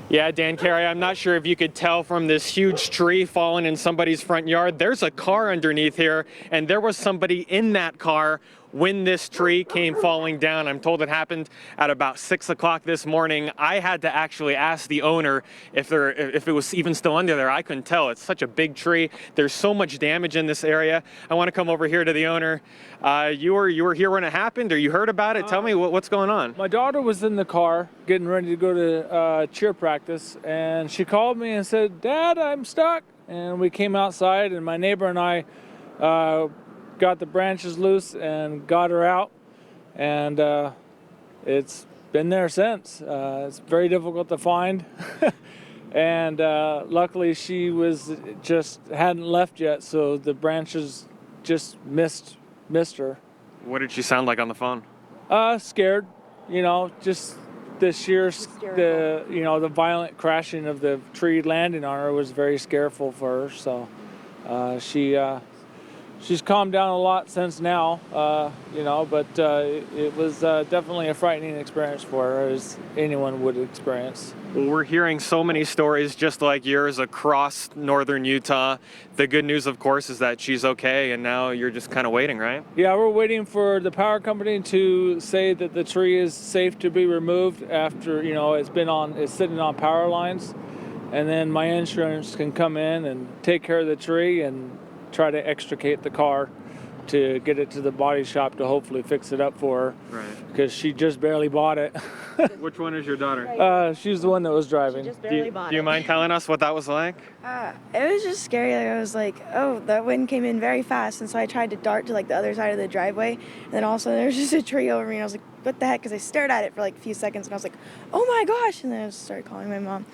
Yeah, Dan Carey, I'm not sure if you could tell from this huge tree falling in somebody's front yard. There's a car underneath here, and there was somebody in that car when this tree came falling down. I'm told it happened at about 6 o'clock this morning. I had to actually ask the owner if it was even still under there. I couldn't tell. It's such a big tree. There's so much damage in this area. I want to come over here to the owner. You were here when it happened, or you heard about it? Tell me what's going on. My daughter was in the car getting ready to go to cheer practice, and she called me and said, "Dad, I'm stuck." And we came outside, and my neighbor and I got the branches loose and got her out, and it's been there since. It's very difficult to find, and luckily she hadn't left yet, so the branches just missed her. What did she sound like on the phone? Scared, just the violent crashing of the tree landing on her was very scareful for her. So she's calmed down a lot since now, but it was definitely a frightening experience for her, as anyone would experience. Well, we're hearing so many stories just like yours across northern Utah. The good news, of course, is that she's okay, and now you're just kind of waiting, right? Yeah, we're waiting for the power company to say that the tree is safe to be removed after, it's sitting on power lines. And then my insurance can come in and take care of the tree and try to extricate the car to get it to the body shop to hopefully fix it up for her. Right. Because she just barely bought it. Which one is your daughter? She's the one that was driving. She just barely bought it. Do you mind telling us what that was like? It was just scary. I was like, oh, that wind came in very fast. And so I tried to dart to the other side of the driveway. And then also there was just a tree over me. And I was like, what the heck? Because I stared at it for a few seconds. And I was like, oh my gosh. And then I just started calling my mom.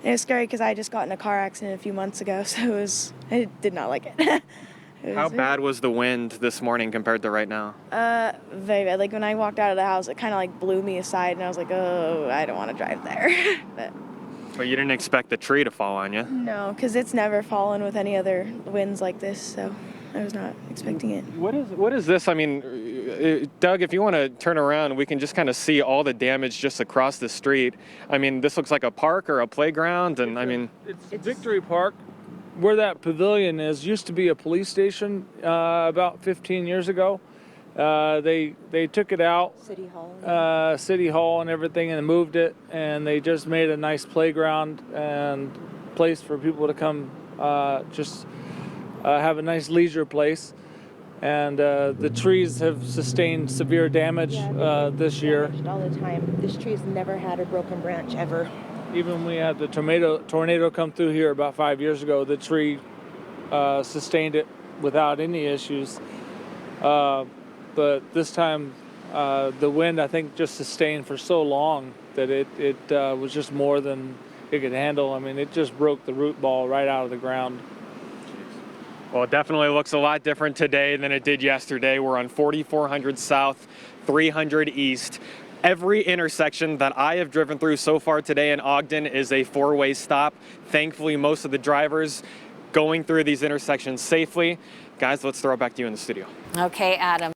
And it was scary because I just got in a car accident a few months ago. So I did not like it. How bad was the wind this morning compared to right now? Very bad. When I walked out of the house, it kind of blew me aside, and I was like, oh, I don't want to drive there. But you didn't expect the tree to fall on you? No, because it's never fallen with any other winds like this, so I was not expecting it. What is this? I mean, Doug, if you want to turn around, we can just kind of see all the damage just across the street. I mean, this looks like a park or a playground, and It's Victory Park. Where that pavilion is used to be a police station about 15 years ago. They took it out, City Hall and everything, and moved it, and they just made a nice playground and place for people to come have a nice leisure place. And the trees have sustained severe damage this year. All the time. This tree's never had a broken branch ever. Even when we had the tornado come through here about 5 years ago, the tree sustained it without any issues. But this time, the wind, I think, just sustained for so long that it was just more than it could handle. I mean, it just broke the root ball right out of the ground. Well, it definitely looks a lot different today than it did yesterday. We're on 4400 South, 300 East. Every intersection that I have driven through so far today in Ogden is a four-way stop. Thankfully, most of the drivers going through these intersections safely. Guys, let's throw it back to you in the studio. Okay, Adam.